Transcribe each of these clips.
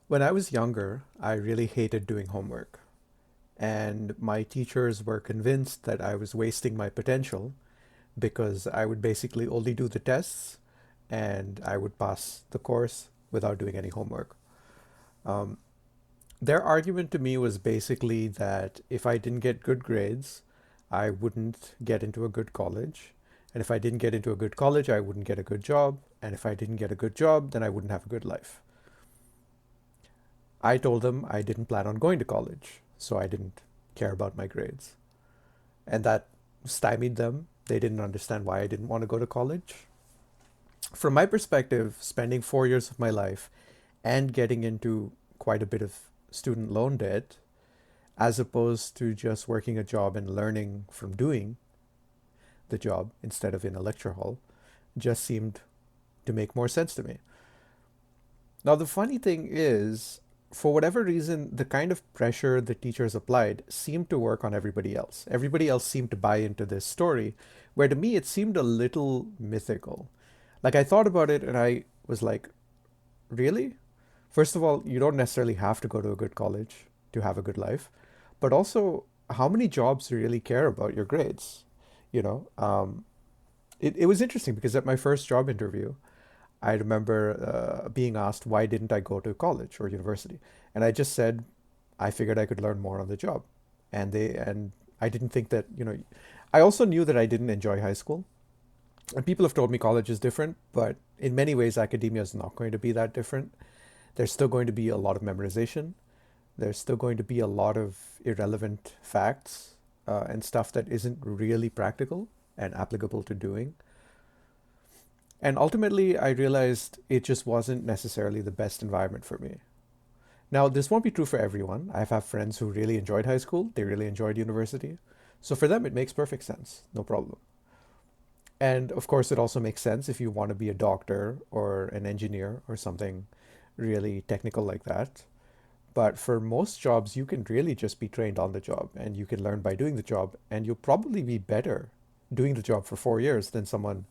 When I was younger, I really hated doing homework, and my teachers were convinced that I was wasting my potential because I would basically only do the tests and I would pass the course without doing any homework. Um, their argument to me was basically that if I didn't get good grades, I wouldn't get into a good college. And if I didn't get into a good college, I wouldn't get a good job. And if I didn't get a good job, then I wouldn't have a good life. I told them I didn't plan on going to college, so I didn't care about my grades. And that stymied them. They didn't understand why I didn't want to go to college. From my perspective, spending 4 years of my life and getting into quite a bit of student loan debt, as opposed to just working a job and learning from doing the job instead of in a lecture hall, just seemed to make more sense to me. Now, the funny thing is, for whatever reason, the kind of pressure the teachers applied seemed to work on everybody else. Everybody else seemed to buy into this story, where to me it seemed a little mythical. Like, I thought about it and I was like, really? First of all, you don't necessarily have to go to a good college to have a good life, but also, how many jobs really care about your grades? You know, it was interesting because at my first job interview, I remember being asked why didn't I go to college or university, and I just said I figured I could learn more on the job, and I didn't think that I also knew that I didn't enjoy high school, and people have told me college is different, but in many ways academia is not going to be that different. There's still going to be a lot of memorization. There's still going to be a lot of irrelevant facts and stuff that isn't really practical and applicable to doing. And ultimately, I realized it just wasn't necessarily the best environment for me. Now, this won't be true for everyone. I've had friends who really enjoyed high school, they really enjoyed university. So for them, it makes perfect sense, no problem. And of course, it also makes sense if you want to be a doctor or an engineer or something really technical like that. But for most jobs, you can really just be trained on the job and you can learn by doing the job. And you'll probably be better doing the job for 4 years than someone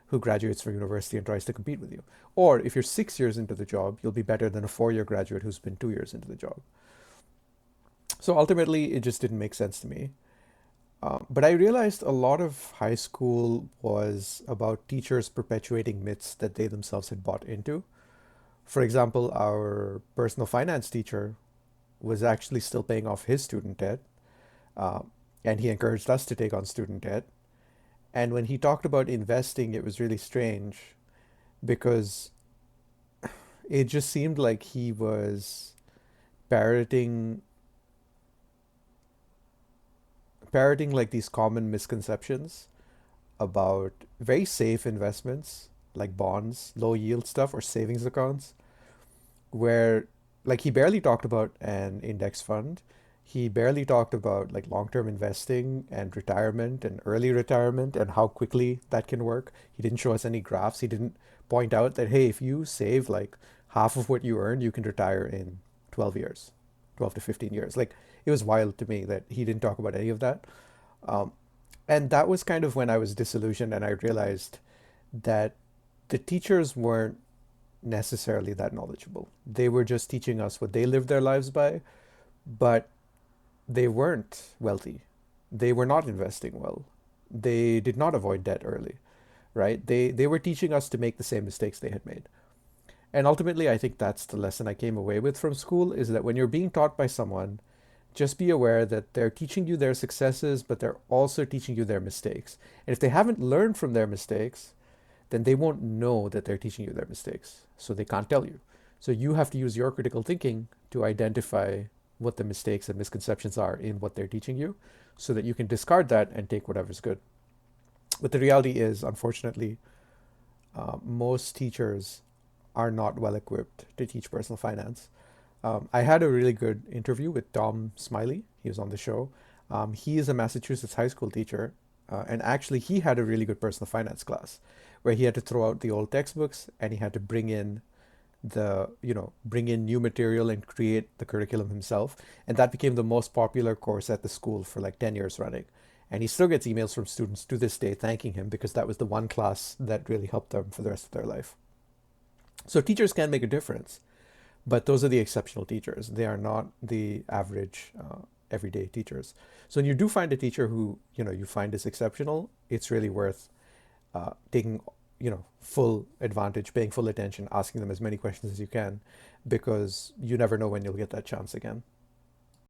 who graduates from university and tries to compete with you. Or if you're 6 years into the job, you'll be better than a 4 year graduate who's been 2 years into the job. So ultimately, it just didn't make sense to me. But I realized a lot of high school was about teachers perpetuating myths that they themselves had bought into. For example, our personal finance teacher was actually still paying off his student debt, and he encouraged us to take on student debt. And when he talked about investing, it was really strange because it just seemed like he was parroting parroting like these common misconceptions about very safe investments like bonds, low yield stuff, or savings accounts, where like he barely talked about an index fund. He barely talked about like long-term investing and retirement and early retirement and how quickly that can work. He didn't show us any graphs. He didn't point out that, hey, if you save like half of what you earn, you can retire in 12 years, 12 to 15 years. Like it was wild to me that he didn't talk about any of that. Um, and that was kind of when I was disillusioned and I realized that the teachers weren't necessarily that knowledgeable. They were just teaching us what they lived their lives by, but they weren't wealthy. They were not investing well. They did not avoid debt early, right? They were teaching us to make the same mistakes they had made. And ultimately, I think that's the lesson I came away with from school is that when you're being taught by someone, just be aware that they're teaching you their successes, but they're also teaching you their mistakes. And if they haven't learned from their mistakes, then they won't know that they're teaching you their mistakes. So they can't tell you. So you have to use your critical thinking to identify what the mistakes and misconceptions are in what they're teaching you so that you can discard that and take whatever's good. But the reality is, unfortunately, most teachers are not well equipped to teach personal finance. I had a really good interview with Tom Smiley. He was on the show. He is a Massachusetts high school teacher, and actually, he had a really good personal finance class where he had to throw out the old textbooks and he had to bring in new material and create the curriculum himself. And that became the most popular course at the school for like 10 years running. And he still gets emails from students to this day thanking him because that was the one class that really helped them for the rest of their life. So teachers can make a difference, But those are the exceptional teachers. They are not the average everyday teachers. So when you do find a teacher who you find is exceptional, it's really worth taking full advantage, paying full attention, asking them as many questions as you can, because you never know when you'll get that chance again.